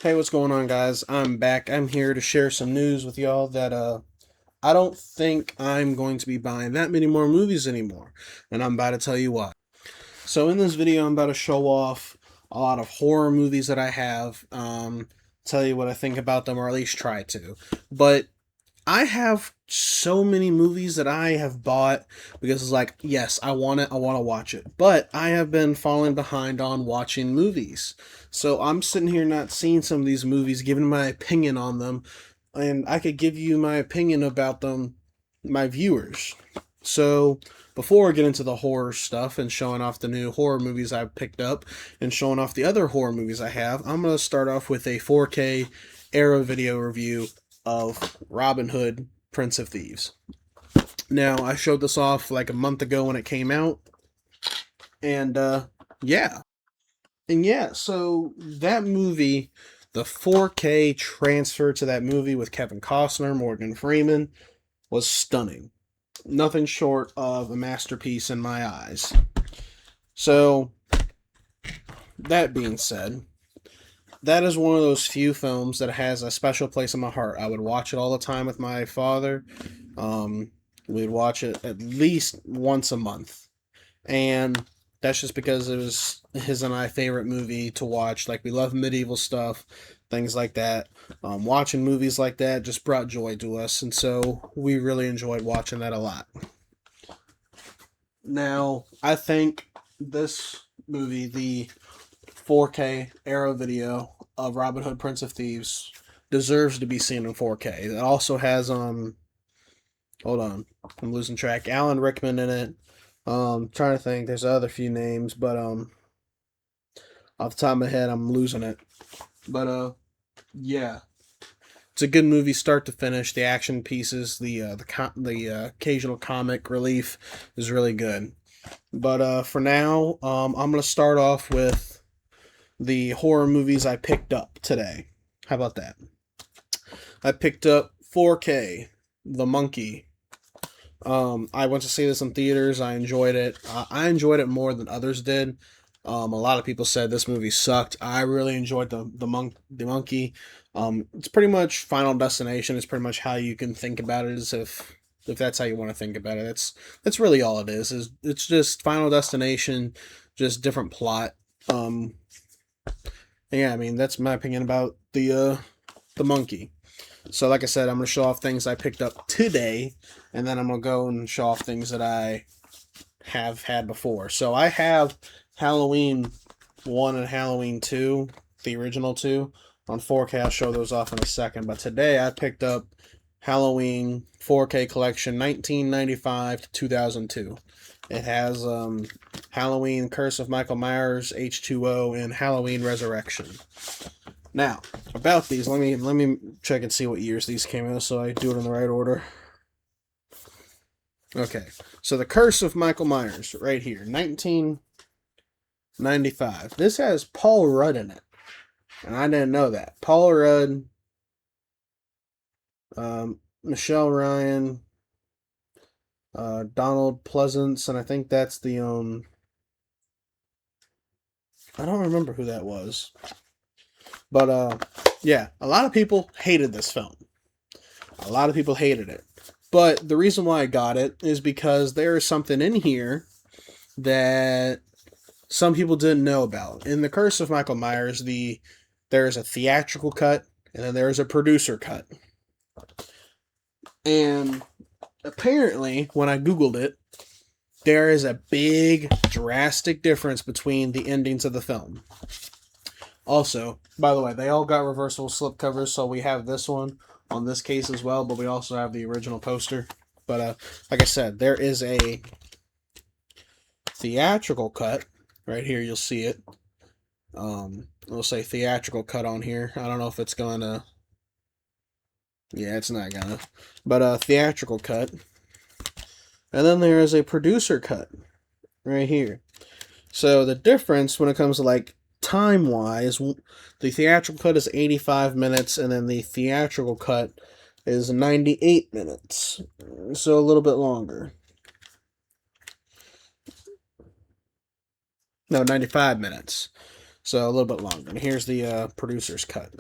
Hey, what's going on, guys? I'm back. I'm here to share some news with y'all that I don't think I'm going to be buying that many more movies anymore, and I'm about to tell you why. So in this video, I'm about to show off a lot of horror movies that I have, tell you what I think about them, or at least try to. But I have so many movies that I have bought because it's like, yes, I want it, I want to watch it. But I have been falling behind on watching movies. So I'm sitting here not seeing some of these movies, giving my opinion on them, and I could give you my opinion about them, my viewers. So before I get into the horror stuff and showing off the new horror movies I've picked up and showing off the other horror movies I have, I'm going to start off with a 4K Arrow video review of Robin Hood, Prince of Thieves. Now, I showed this off like a month ago when it came out, and yeah. And yeah, so that movie, the 4K transfer to that movie with Kevin Costner, Morgan Freeman, was stunning. Nothing short of a masterpiece in my eyes. So, that being said, that is one of those few films that has a special place in my heart. I would watch it all the time with my father. Um, we'd watch it at least once a month. And that's just because it was his and I favorite movie to watch. Like, we love medieval stuff, things like that. Watching movies like that just brought joy to us. And so we really enjoyed watching that a lot. Now, I think this movie, the 4K Arrow video of Robin Hood Prince of Thieves, deserves to be seen in 4K. It also has hold on, I'm losing track. Alan Rickman in it. Trying to think, there's other few names, but off the top of my head I'm losing it. But yeah. It's a good movie start to finish. The action pieces, the occasional comic relief is really good. But for now, I'm gonna start off with the horror movies I picked up today. How about that? I picked up 4K, The Monkey. I went to see this in theaters. I enjoyed it. I enjoyed it more than others did. A lot of people said this movie sucked. I really enjoyed the monkey. It's pretty much Final Destination. It's pretty much how you can think about it, as if that's how you want to think about it. That's really all it is. It's just Final Destination, just different plot. Um, yeah, I mean that's my opinion about the monkey. So, like I said, I'm gonna show off things I picked up today, and then I'm gonna go and show off things that I have had before. So I have Halloween 1 and Halloween 2, the original two, on 4K. I'll show those off in a second. But today I picked up Halloween 4K collection 1995 to 2002. It has Halloween Curse of Michael Myers H2O and Halloween Resurrection. Now, about these, let me check and see what years these came out so I do it in the right order. Okay, so the Curse of Michael Myers, right here, 1995. This has Paul Rudd in it, and I didn't know that. Paul Rudd, Michelle Ryan, Donald Pleasance, and I think that's the I don't remember who that was, but yeah, a lot of people hated this film. A lot of people hated it. But the reason why I got it is because there is something in here that some people didn't know about. In The Curse of Michael Myers, there's a theatrical cut and then there's a producer cut. And apparently, when I Googled it, there is a big, drastic difference between the endings of the film. Also, by the way, they all got reversible slipcovers, so we have this one on this case as well, but we also have the original poster. But like I said, there is a theatrical cut right here. You'll see it. It'll say theatrical cut on here. I don't know if it's gonna. Yeah, it's not gonna. But a theatrical cut, and then there is a producer cut right here. So the difference when it comes to like time wise, the theatrical cut is 85 minutes, and then the theatrical cut is 98 minutes. So a little bit longer. No, 95 minutes. So a little bit longer. And here's the producer's cut.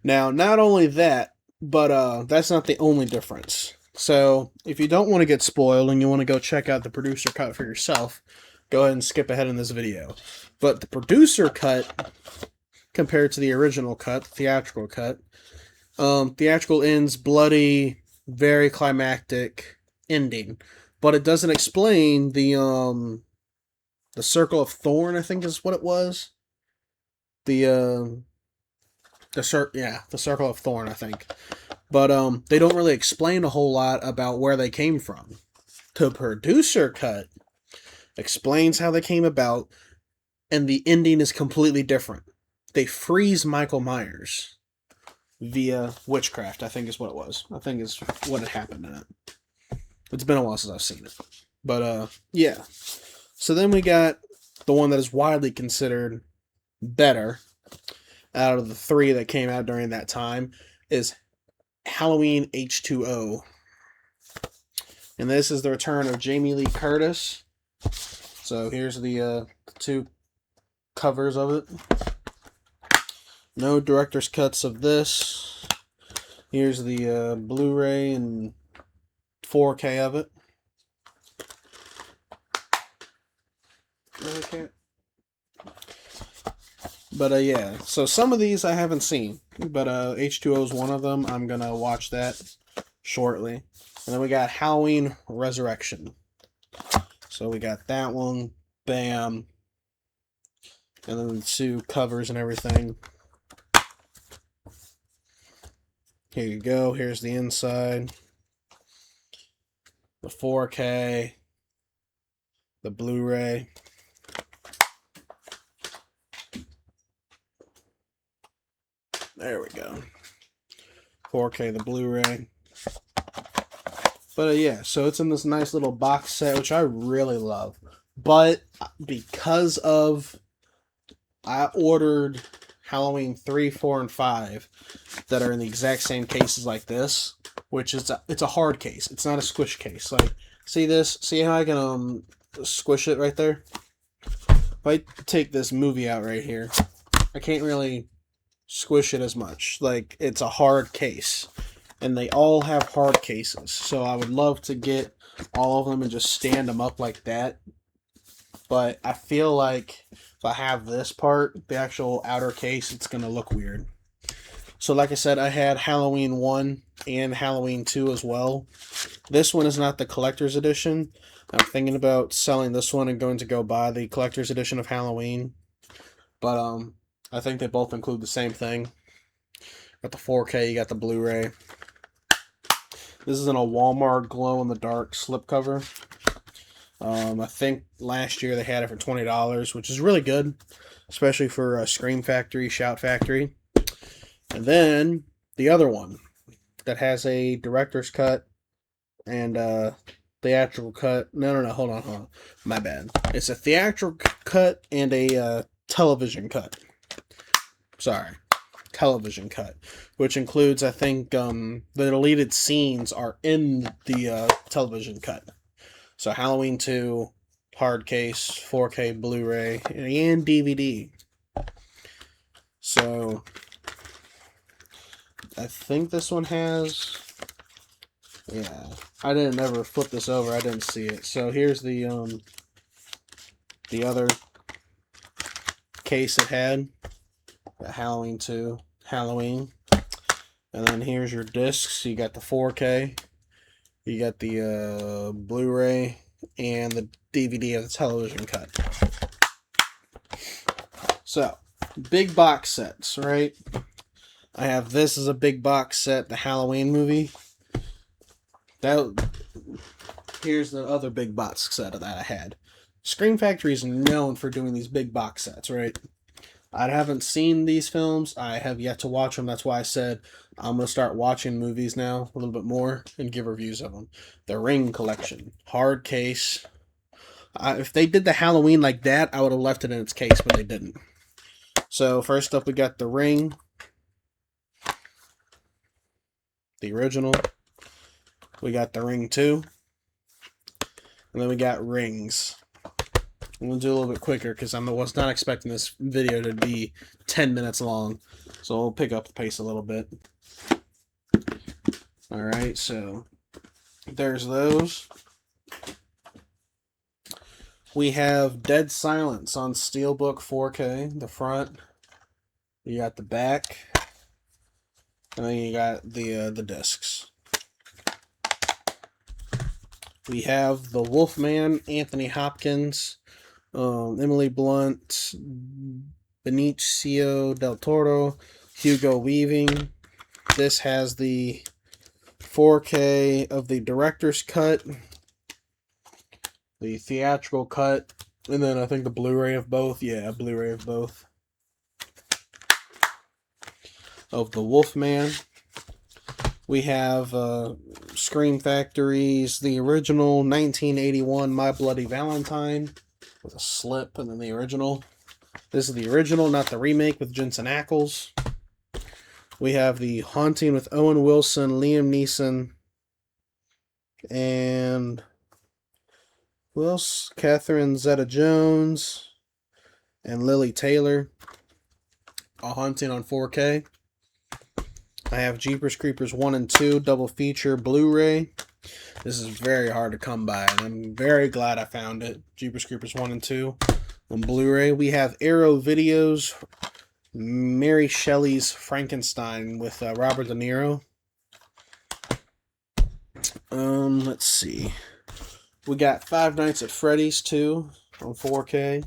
Now, not only that, but that's not the only difference. So if you don't want to get spoiled and you want to go check out the producer cut for yourself, go ahead and skip ahead in this video. But the producer cut, compared to the original cut, theatrical cut, theatrical ends bloody, very climactic ending, but it doesn't explain the Circle of Thorn, I think is what it was. The Circle of Thorn, I think. But they don't really explain a whole lot about where they came from. The producer cut explains how they came about, and the ending is completely different. They freeze Michael Myers via witchcraft, I think is what it was. I think is what had happened in it. It's been a while since I've seen it. But yeah. So then we got the one that is widely considered better out of the three that came out during that time is Halloween H2O. And this is the return of Jamie Lee Curtis. So here's the two covers of it. No director's cuts of this. Here's the Blu-ray and 4K of it. Okay. But yeah, so some of these I haven't seen, but H2O is one of them. I'm gonna watch that shortly. And then we got Halloween Resurrection. So we got that one, bam. And then the two covers and everything. Here you go, here's the inside. The 4K. The Blu-ray. There we go. 4K, the Blu-ray. But yeah, so it's in this nice little box set, which I really love. But because of I ordered Halloween 3, 4, and 5 that are in the exact same cases like this, which is it's a hard case. It's not a squish case. Like, see this? See how I can squish it right there? If I take this movie out right here, I can't really squish it as much. Like, it's a hard case. And they all have hard cases. So I would love to get all of them and just stand them up like that. But I feel like if I have this part, the actual outer case, it's going to look weird. So like I said, I had Halloween 1 and Halloween 2 as well. This one is not the collector's edition. I'm thinking about selling this one and going to go buy the collector's edition of Halloween. But I think they both include the same thing. Got the 4K, you got the Blu-ray. This is in a Walmart glow-in-the-dark slipcover. I think last year they had it for $20, which is really good, especially for Scream Factory, Shout Factory. And then the other one that has a director's cut and theatrical cut. No, hold on. My bad. It's a theatrical cut and a television cut. Sorry. Television cut, which includes, I think, the deleted scenes are in the television cut. So Halloween 2, hard case, 4K Blu-ray, and DVD. So I think this one has, yeah, I didn't ever flip this over. I didn't see it. So here's the other case it had. Got Halloween 2, Halloween. And then here's your discs. You got the 4K. You got the Blu-ray and the DVD of the television cut. So, big box sets, right? I have this as a big box set, the Halloween movie. Here's the other big box set that I had. Scream Factory is known for doing these big box sets, right? I haven't seen these films. I have yet to watch them. That's why I said I'm going to start watching movies now a little bit more and give reviews of them. The Ring collection. Hard case. If they did the Halloween like that, I would have left it in its case, but they didn't. So first up we got The Ring. The original. We got The Ring 2. And then we got Rings. I'm going to do a little bit quicker because I was not expecting this video to be 10 minutes long. So we'll pick up the pace a little bit. Alright, so there's those. We have Dead Silence on Steelbook 4K, the front. You got the back. And then you got the discs. We have The Wolfman, Anthony Hopkins, Emily Blunt, Benicio del Toro, Hugo Weaving. This has the 4K of the director's cut, the theatrical cut, and then I think the Blu-ray of both. Yeah, Blu-ray of both. Of The Wolfman. We have Scream Factory's the original 1981 My Bloody Valentine with a slip, and then the original. This is the original, not the remake with Jensen Ackles. We have The Haunting with Owen Wilson, Liam Neeson, and who else? Catherine Zeta-Jones and Lily Taylor. A Haunting on 4K. I have Jeepers Creepers 1 and 2 double feature Blu-ray. This is very hard to come by, and I'm very glad I found it. Jeepers Creepers 1 and 2 on Blu-ray. We have Arrow Videos, Mary Shelley's Frankenstein with Robert De Niro. Let's see. We got Five Nights at Freddy's 2 on 4K.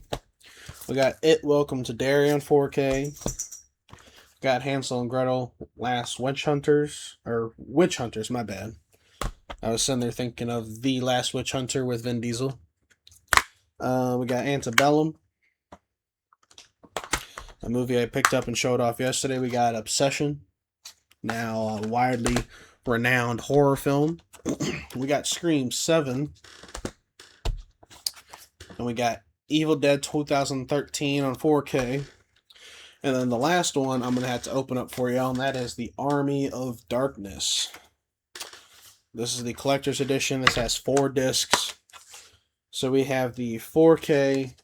We got It Welcome to Derry on 4K. Got Hansel and Gretel Last Witch Hunters, my bad. I was sitting there thinking of The Last Witch Hunter with Vin Diesel. We got Antebellum, a movie I picked up and showed off yesterday. We got Obsession, now a widely renowned horror film. We got Scream 7. And we got Evil Dead 2013 on 4K. And then the last one I'm going to have to open up for y'all, and that is The Army of Darkness. This is the collector's edition. This has 4 discs. So we have the 4K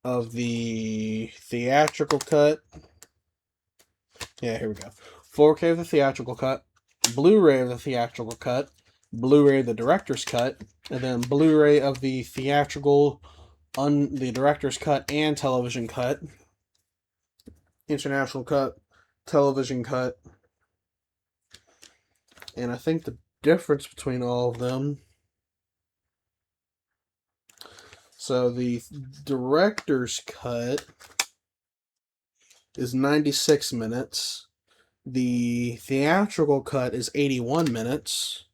of the theatrical cut. Yeah, here we go. 4K of the theatrical cut, Blu-ray of the theatrical cut, Blu-ray of the director's cut, and then Blu-ray of the theatrical, the director's cut and television cut. International cut, television cut, and I think the difference between all of them, so the director's cut is 96 minutes, the theatrical cut is 81 minutes,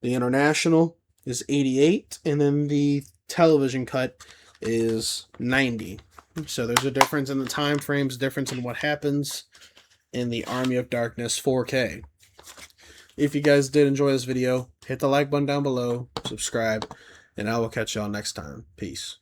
the international is 88, and then the television cut is 90. So there's a difference in the time frames, difference in what happens in the Army of Darkness 4K. If you guys did enjoy this video, hit the like button down below, subscribe, and I will catch y'all next time. Peace.